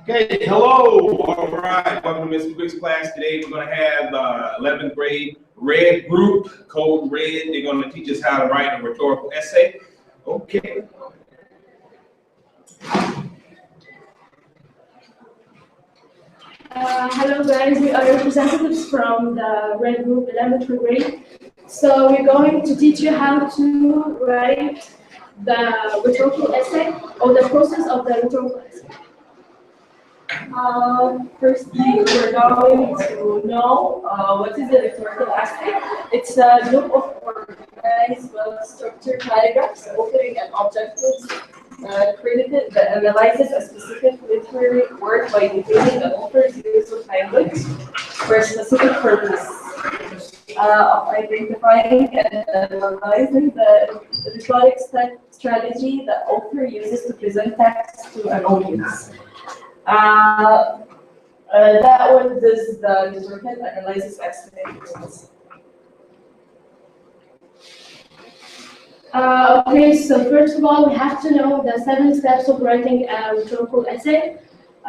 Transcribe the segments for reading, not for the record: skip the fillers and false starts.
Okay, hello. All right, welcome to Mr. Quick's class. Today we're going to have 11th grade Red group, code Red. They're going to teach us how to write a rhetorical essay. Okay. Hello guys, we are representatives from the Red Group 11th grade. So we're going to teach you how to write the rhetorical essay or the process of the rhetorical essay. Firstly, we're going to know what is a rhetorical essay. It's a group of organized, well-structured paragraphs offering an objective critical that analyzes a specific literary work by detailing an author's use of language for a specific purpose of identifying and analyzing the rhetoric strategy the author uses to present text to an audience. That one does the rhetorical analysis essay. Okay, so first of all, we have to know the 7 steps of writing a rhetorical essay.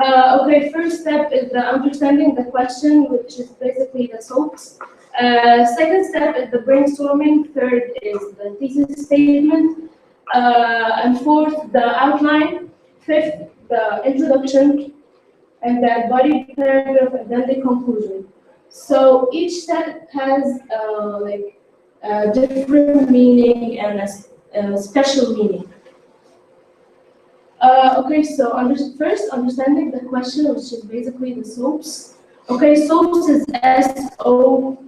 Okay, first step is the understanding the question, which is basically the source. Second step is the brainstorming. Third is the thesis statement. And fourth, the outline. Fifth, the introduction. And then body paragraph, and then the conclusion. So each step has a different meaning and a special meaning. Okay, so first understanding the question, which is basically the soaps. Okay, soaps is SOAPS.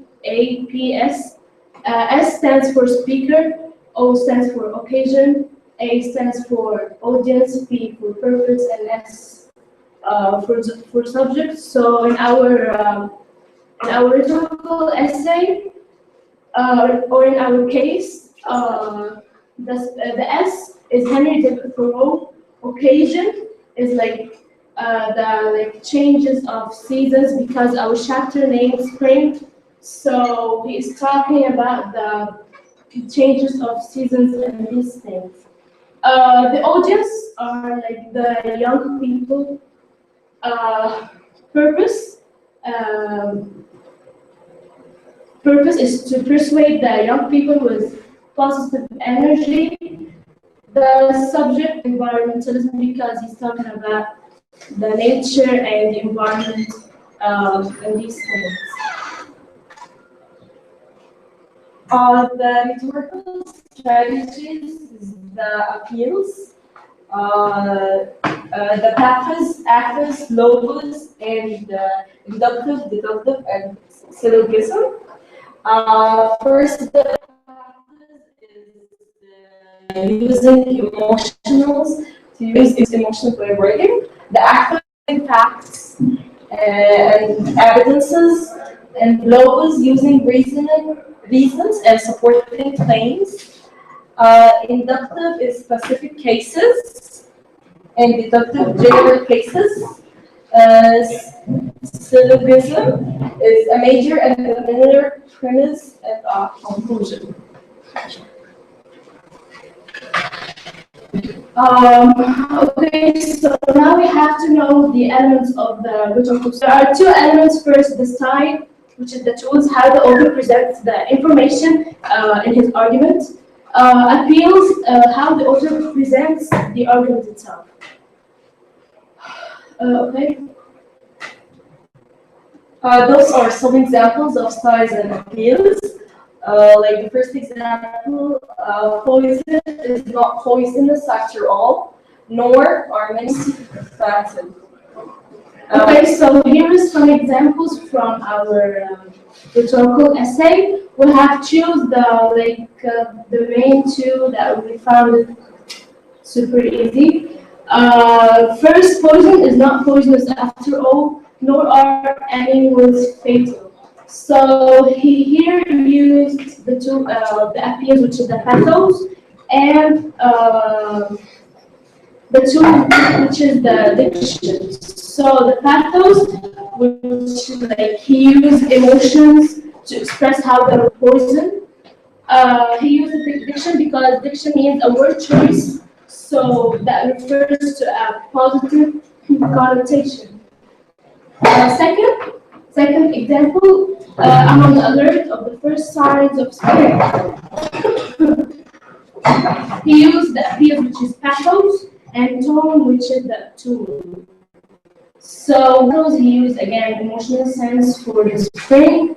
S stands for speaker, O stands for occasion, A stands for audience, P for purpose, and S for subject. So in our rhetorical essay, or in our case, the S is Henry David Thoreau. Occasion is the changes of seasons, because our chapter name is spring. So he is talking about the changes of seasons and these things. The audience are like the young people. Purpose is to persuade the young people with positive energy. The subject, environmentalism, because he's talking about the nature and the environment and these things. The rhetorical strategies is the appeals, the pathos, actors, logos, and inductive, deductive, and syllogism. First, the pathos is using emotionals to use emotional way of writing. The actors facts and evidences, and logos using reasons and supporting claims. Inductive is specific cases, and deductive general cases. Syllogism is a major and a minor premise and a conclusion. Okay, so now we have to know the elements of the rhetorical. There are 2 elements. First, the style, which is the tools, how the author presents the information in his argument. Appeals, how the author presents the argument itself. Okay. Those are some examples of styles and appeals. Like the first example, poison is not poisonous after all, nor are many fated. Okay, so here is some examples from our rhetorical essay. We have choose the main 2 that we found it super easy. First, poison is not poisonous after all, nor are animals fatal. So he here used the 2 the appeals, which is the pathos, and the 2 which is the diction. So the pathos, which he used emotions to express how they were poison. He used the diction because diction means a word choice. So that refers to a positive connotation. Second example, I'm on the alert of the first signs of spring. He used the appeal, which is pathos, and tone, which is the tune. So pathos, he used again emotional sense for the spring,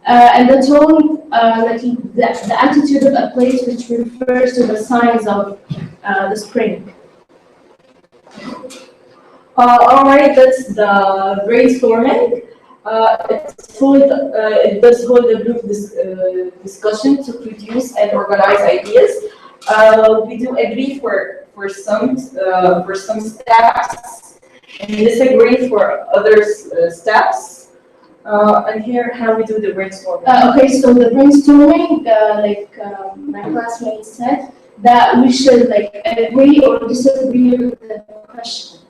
and the tone, the attitude of a place, which refers to the signs of the spring. All right, that's the brainstorming. It does hold a group discussion to produce and organize ideas. We do agree for some steps and disagree for other steps. And here, how we do the brainstorming. Okay, so the brainstorming, my classmate said, that we should agree or disagree with the question.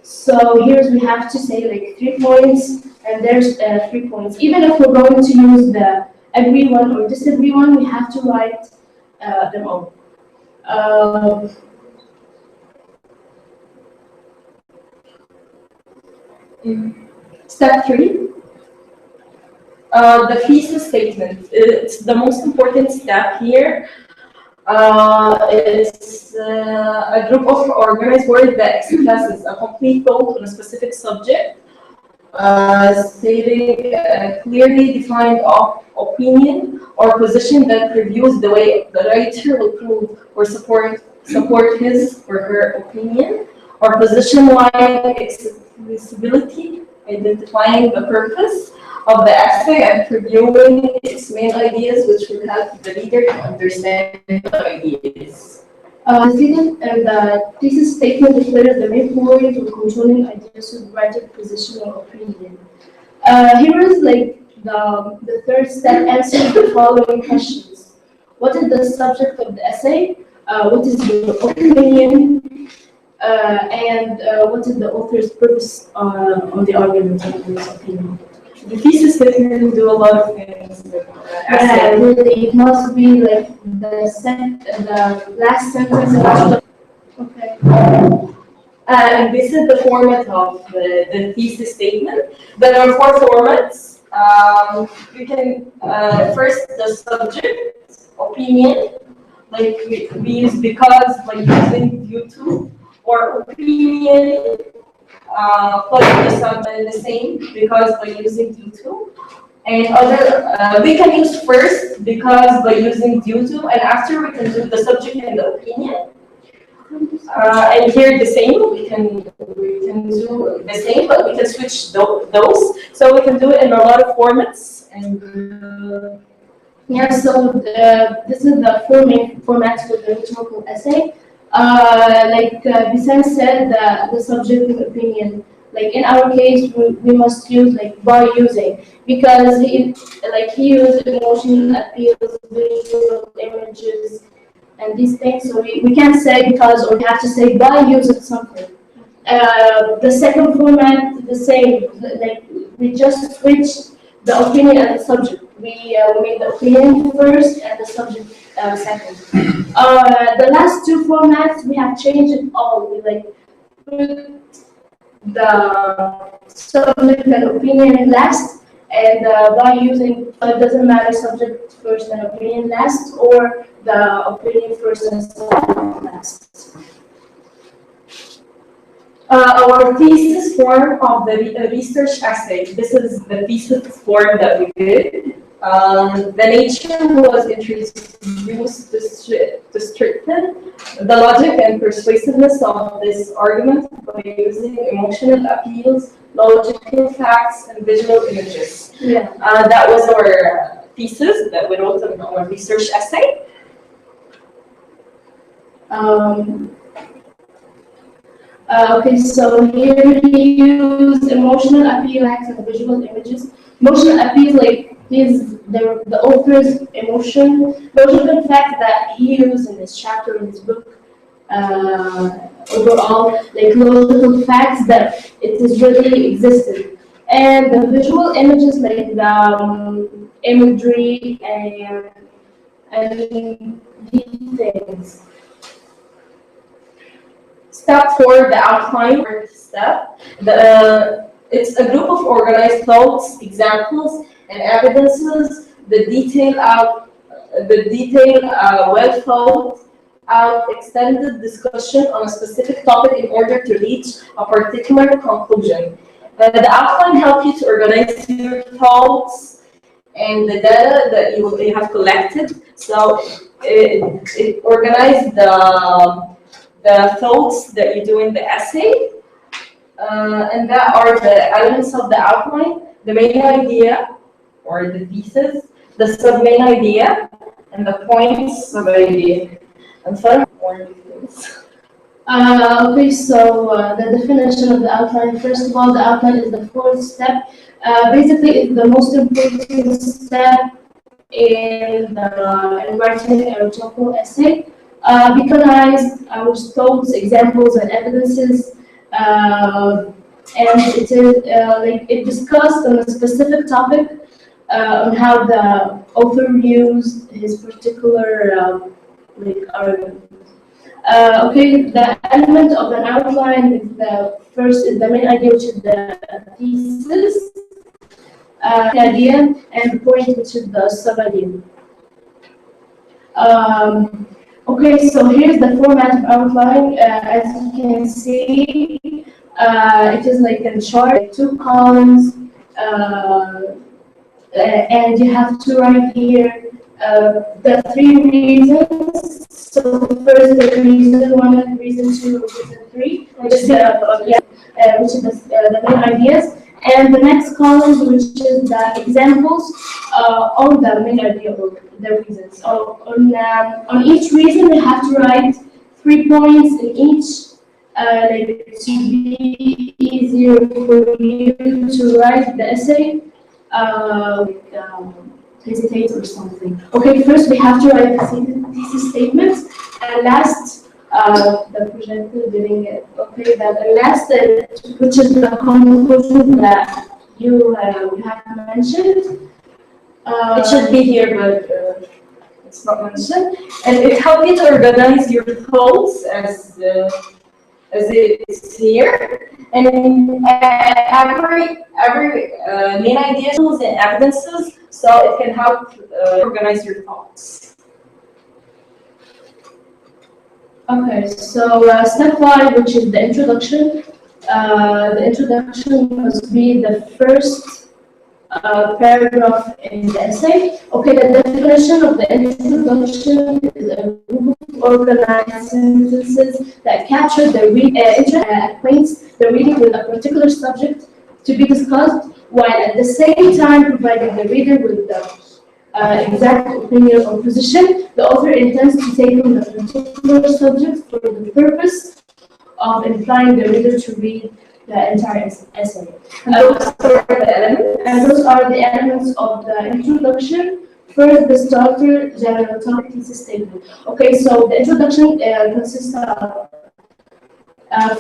So here we have to say 3 points, and there's 3 points. Even if we're going to use the agree one or disagree one, we have to write them all. Step 3. The thesis statement. It's the most important step here. It's a group of organized words that expresses a complete thought on a specific subject, stating a clearly defined opinion or position that reviews the way the writer will prove or support his or her opinion, or position-wide accessibility, identifying the purpose of the essay and previewing its main ideas, which will help the reader to understand the ideas. The thesis statement declares the main point of controlling ideas with writer position or opinion. Here is the third step, answers the following questions. What is the subject of the essay? What is your opinion? And what is the author's purpose on the argument of his opinion? The thesis statement will do a lot of things. Yeah, really, it must be the last sentence of the. Okay. And this is the format of the thesis statement. There are 4 formats. You can first the subject, opinion, we use because by using due to, or opinion plus the subject the same because by using due to, and other we can use first because by using due to, and after we can do the subject and the opinion. And here the same, we can do the same, but we can switch those. So we can do it in a lot of formats. And yeah, so this is the format for the rhetorical essay. Bisan said, the subject and opinion. In our case, we must use by using, because he used emotional appeals, visual images, and these things. So we can't say because, or we have to say by using something. The second format, the same. We just switch the opinion and the subject. We made the opinion first and the subject second. The last 2 formats, we have changed it all. We put the subject and opinion last, and by using, it doesn't matter, subject first and opinion last, or the opinion first and subject last. Our thesis form of the research essay. This is the thesis form that we did. The nature was introduced to strengthen the logic and persuasiveness of this argument by using emotional appeals, logical facts, and visual images. Yeah. That was our thesis that we wrote in our research essay. Okay, so here he used emotional appeal, facts, and visual images. Emotional appeal, is the author's emotion, logical fact that he used in this chapter in his book. Overall, logical facts that it is really existed, and the visual images, the imagery and these things. Step 4, the outline step. It's a group of organized thoughts, examples, and evidences. Well thought out extended discussion on a specific topic in order to reach a particular conclusion. The outline helps you to organize your thoughts and the data that you have collected. So it organizes the thoughts that you do in the essay. And that are the elements of the outline: the main idea or the thesis, the sub-main idea, and the points of the idea. And further, more details. Okay, so the definition of the outline. First of all, the outline is the fourth step. Basically, it's the most important step in writing a rhetorical essay. We organize our thoughts, examples, and evidences. And it is it discussed on a specific topic on how the author views his particular argument. Okay, the element of an outline is the main idea, which is the thesis, the idea, and the point, which is the sub-idea. Okay, so here's the format of outline. As you can see, it is like a chart, 2 columns, and you have to write here the 3 reasons. So first, the reason 1, reason 2, reason 3, which is the main ideas, and the next column, which is the examples on the main idea of the reasons. So on each reason, we have to write 3 points in each, to be easier for you to write the essay. Hesitate or something. Okay, first we have to write the thesis statement, and last the projector doing it. Okay, the last, which is the conclusion that you have mentioned. It should be here, but it's not mentioned. And it helps you to organize your thoughts as it's here. And every main ideas and evidences, so it can help organize your thoughts. Okay, so step 5, which is the introduction. The introduction must be the first paragraph in the essay. Okay, the definition of the introduction is a group of organized sentences that capture the acquaints the reader with a particular subject to be discussed, while at the same time providing the reader with the exact opinion or position the author intends to take on the particular subject for the purpose of implying the reader to read the entire essay. And those are the elements of the introduction. First, the starter, general topic, thesis statement. Okay, so the introduction consists of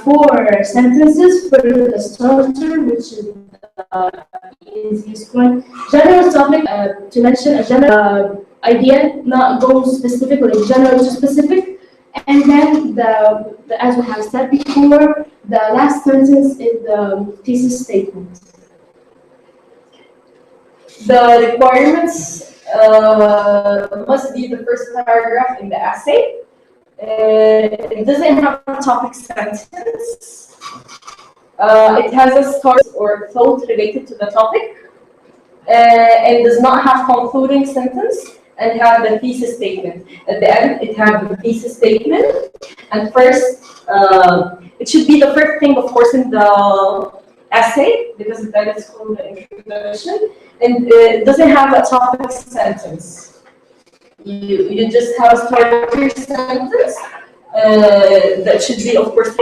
4 sentences. For the starter, which is the easiest one. General topic, to mention a general idea, not go specifically, general to specific. And then, as we have said before, the last sentence is the thesis statement. The requirements must be the first paragraph in the essay. It doesn't have a topic sentence. It has a start or thought related to the topic, and does not have concluding sentence, and have the thesis statement. At the end, it has the thesis statement, and first, it should be the first thing, of course, in the essay, because that is called the introduction, and it doesn't have a topic sentence. You just have a starter sentence that should be, of course,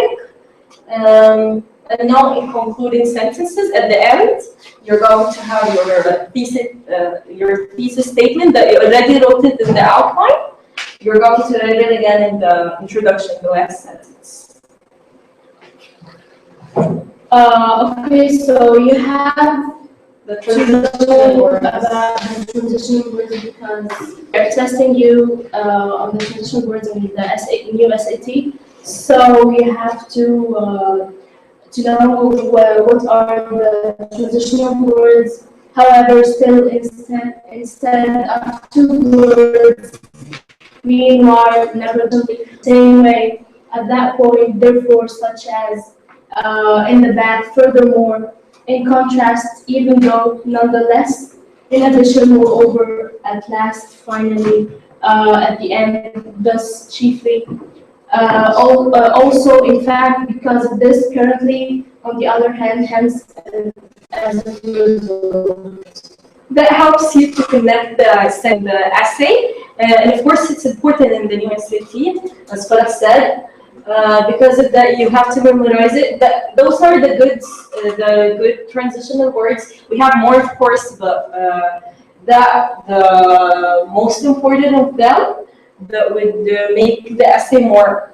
and now in concluding sentences at the end, you're going to have your thesis statement that you already wrote it in the outline. You're going to write it again in the introduction, the last sentence. Okay, so you have The to know about the transition words because they're testing you on the transition words in the new SAT. So we have to know what are the transitional words. However, still instead of two words meanwhile, nevertheless, same way at that point, therefore, such as in the back, furthermore, in contrast, even though, nonetheless, in addition, moreover, at last, finally, at the end, thus, chiefly. Also, in fact, because of this, currently, on the other hand, hence, as a result. That helps you to connect the essay. And of course, it's important in the new SAT, as Farah said, because of that you have to memorize it. Those are the good transitional words. We have more, of course, but the most important of them that would make the essay more.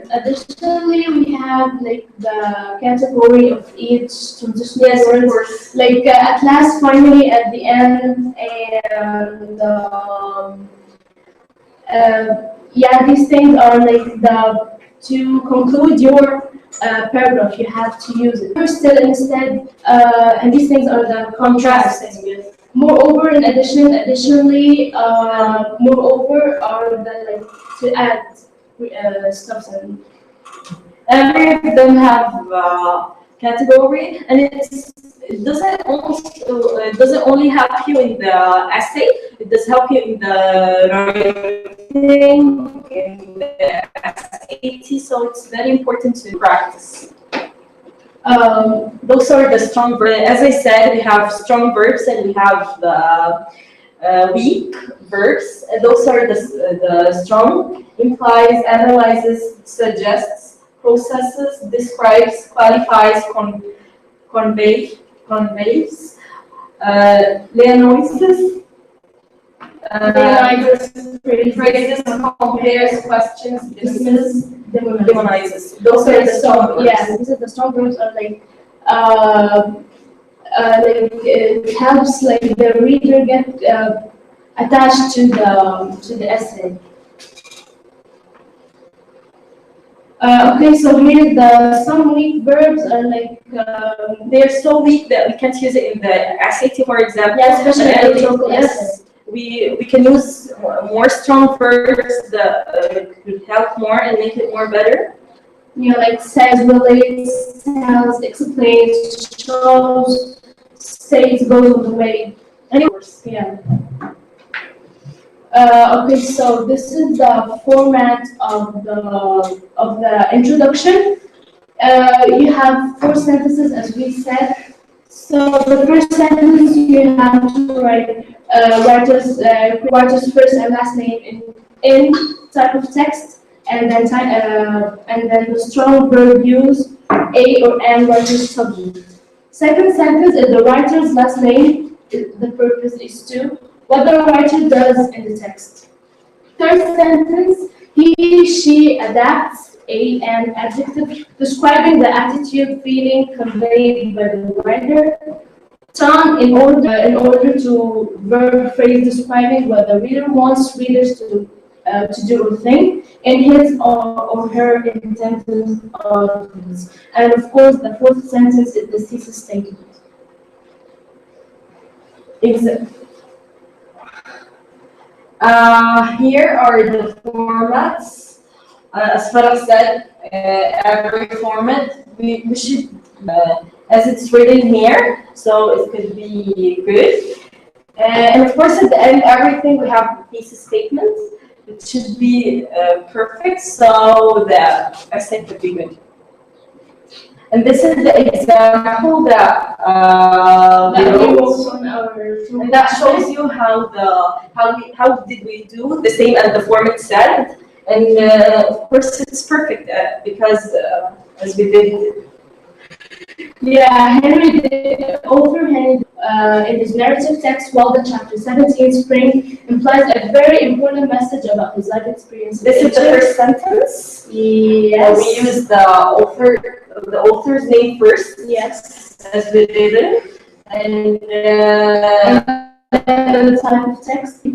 Additionally, we have like the category of each transitional words. Like at last, finally, at the end, and yeah, these things are like to conclude your paragraph. You have to use it. Still, instead, and these things are the contrasts. Moreover, additionally, moreover are the like to add stuff and every of them have category, and it doesn't only help you in the essay. It does help you in the writing, in the SAT. So it's very important to practice. Those are the strong verbs. As I said, we have strong verbs and we have the weak verbs. And those are the strong: implies, analyzes, suggests, processes, describes, qualifies, conveys, leonizes, phrases, compares, questions, dismisses, demonizes. Those are the strong verbs. Yeah, these are the strong verbs are like it helps like the reader get attached to the essay. Okay, so here some weak verbs are like they're so weak that we can't use it in the SAT, for example. Yeah, especially in rhetorical essay. We can use more strong verbs that could help more and make it more better. You know, like says, relates, tells, explains, shows, states, goes on the way. Anyways, yeah. Okay, so this is the format of the introduction. You have 4 sentences, as we said. So the first sentence you have to write writer's first and last name in type of text, and then the strong verb use a or an writer's subject. Second sentence is the writer's last name. The purpose is to what the writer does in the text. Third sentence, he, she adapts an adjective describing the attitude, feeling conveyed by the writer. Tone in order to verb phrase describing what the reader wants readers to do or think in his or her intended audience. And of course, the fourth sentence is the thesis statement. Here are the formats. As Farah said, every format we should, as it's written here, so it could be good. And of course, at the end, everything we have the thesis statement. It should be perfect, so the essay could be good. And this is the example that we wrote, and that shows you how did we do the same as the format said, and of course it's perfect because as we did. Yeah, author Henry, in his narrative text, Walden chapter 17, Spring, implies a very important message about his life experience. This is the first sentence. Yes. We use the author's name first. Yes. As we did it. And the type of text.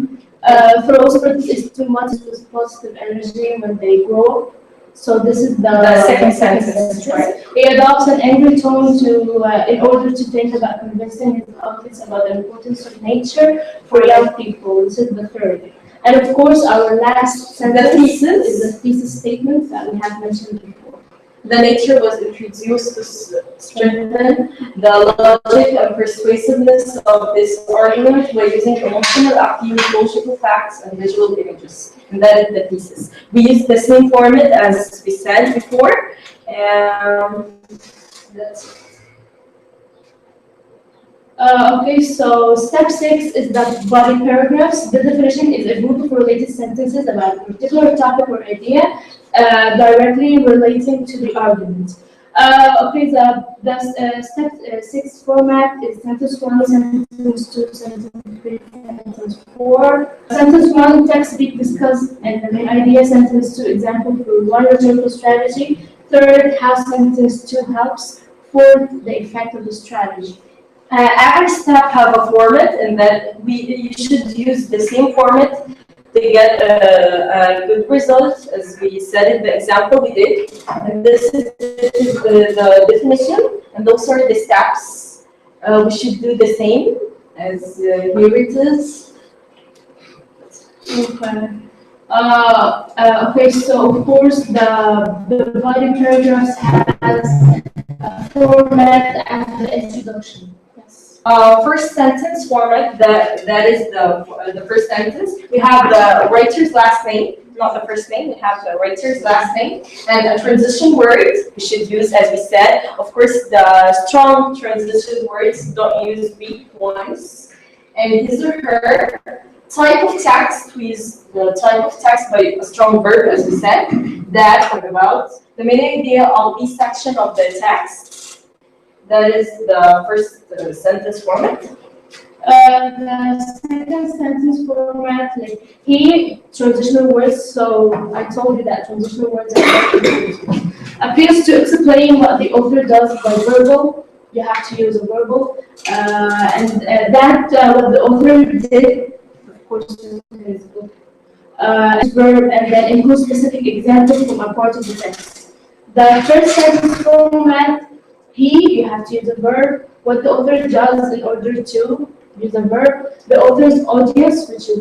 For also purpose is to motivate with positive energy when they grow up. So this is the second sentence, right? He adopts an angry tone in order to think about convincing his audience about the importance of nature for young people. This is the third. And of course, our last sentence is the thesis statement that we have mentioned before. The nature was introduced to strengthen the logic and persuasiveness of this argument by using emotional appeal, logical facts, and visual images. And that is the thesis. We use the same format as we said before. That's it. Okay, so step 6 is the body paragraphs. The definition is a group of related sentences about a particular topic or idea directly relating to the argument. Okay, the step 6 format is sentence 1, sentence 2, sentence 3, sentence 4. Sentence 1, text being discussed and the main idea. Sentence 2, example for one rhetorical strategy. Third, how sentence 2 helps. Fourth, the effect of the strategy. Every step have a format, and that you should use the same format to get a good result, as we said in the example we did. And this is the definition, and those are the steps. We should do the same as here it is. Okay. Okay, so of course the body paragraphs has a format and the introduction. First sentence format, that is the first sentence. We have the writer's last name, not the first name. We have the writer's last name and a transition word we should use, as we said. Of course, the strong transition words, don't use weak ones. And his or her type of text, we use the type of text by a strong verb, as we said. That what about the main idea of each section of the text. That is the first sentence format. The second sentence format, like he, transitional words, so I told you that transitional words are appeals to explain what the author does by verbal. You have to use a verbal. What the author did, of course, in his book, verb, and then include specific examples from a part of the text. The third sentence format, you have to use a verb. What the author does in order to use a verb. The author's audience, which is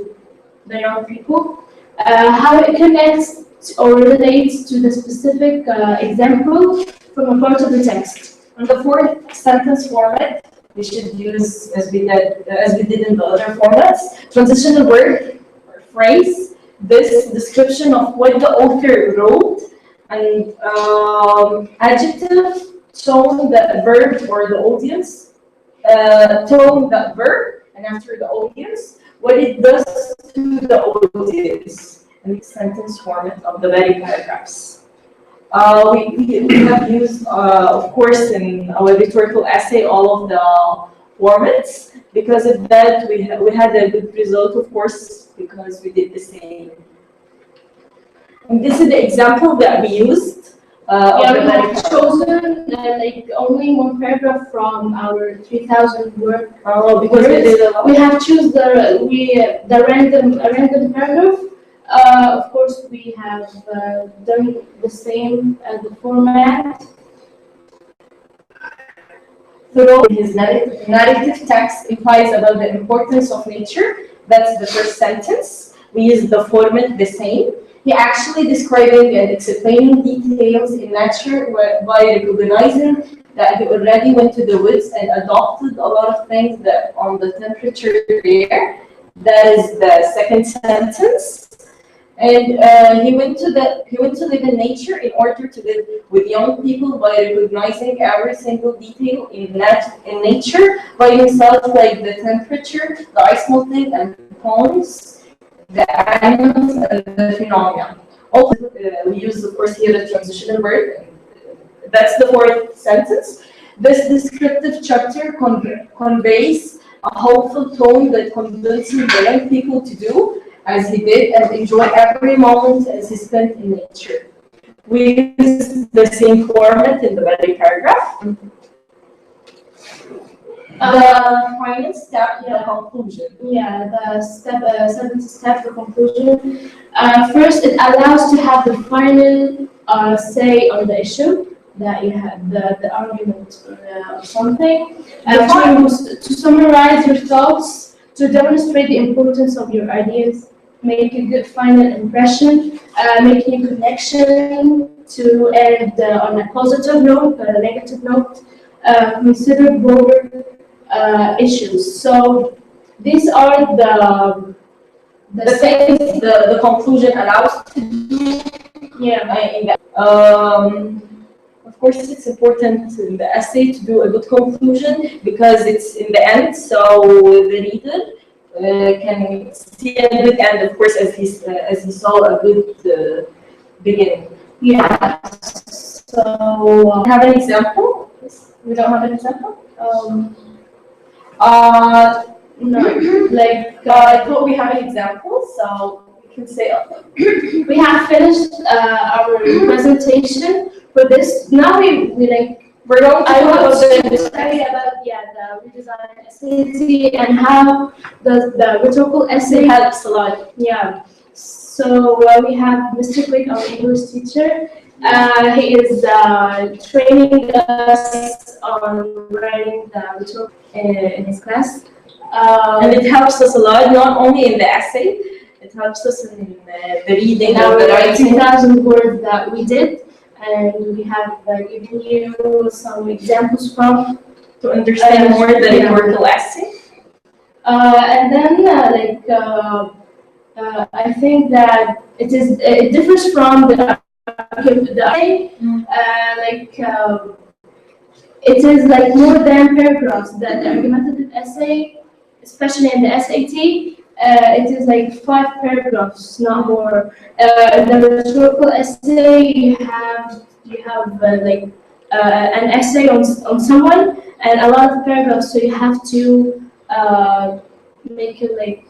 the young people. How it connects or relates to the specific example from a part of the text. And the fourth sentence format, we should use as we did in the other formats. Transitional word or phrase. This description of what the author wrote, and adjective. Tone the verb or the audience, tone the verb, and after the audience, what it does to the audience, and sentence format of the very paragraphs. We have used, of course, in our rhetorical essay, all of the formats. Because of that, we had a good result, of course, because we did the same. And this is the example that we used. We have chosen like only one paragraph from our 3,000 word. Because we have chosen the random paragraph. Of course, we have done the same as the format. Through his narrative text implies about the importance of nature. That's the first sentence. We use the format the same. He actually describing and explaining details in nature by recognizing that he already went to the woods and adopted a lot of things that on the temperature there. That is the second sentence. And he went to live in nature in order to live with young people by recognizing every single detail in nature by himself, like the temperature, the ice melting, and ponds, the animals, and the phenomena. Also, we use, of course, here the transitional word. That's the fourth sentence. This descriptive chapter conveys a hopeful tone that convinces the young people to do as he did and enjoy every moment as he spent in nature. We use the same format in the very paragraph. The final step, the conclusion. Yeah, the seventh step, the conclusion. First, it allows to have the final say on the issue that you have, the argument or something. To summarize your thoughts, to demonstrate the importance of your ideas, make a good final impression, making a connection to end on a positive note, a negative note, consider broader issues. So these are the things the conclusion allows to do. Yeah. In that. Of course, it's important in the essay to do a good conclusion because it's in the end, so the reader can see a good end, of course, as he saw a good beginning. Yeah. So Have an example? We don't have an example. No, like I thought we have an example, so we can say we have finished our presentation for this. Now we're going to talk about the redesign essay and how the rhetorical essay helps a lot. Yeah. So we have Mr. Quick, our English teacher. He is training us on writing the rhetorical in his class. And it helps us a lot, not only in the essay, it helps us in the reading of the the writing. 2,000 words that we did, and we have given you some examples from to understand more the rhetorical essay. And then I think that it differs from the essay. It is like more than paragraphs. The argumentative essay, especially in the SAT, it is like 5 paragraphs, not more. The rhetorical essay, you have an essay on someone and a lot of paragraphs, so you have to make it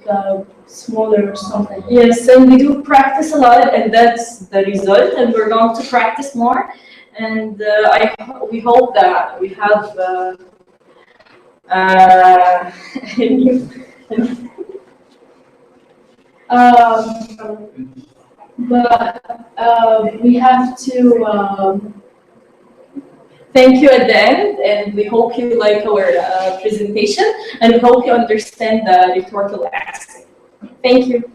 smaller or something. Yes, and we do practice a lot, and that's the result. And we're going to practice more. And we hope that we have but we have to thank you at the end, and we hope you like our presentation, and we hope you understand the rhetorical essay. Thank you.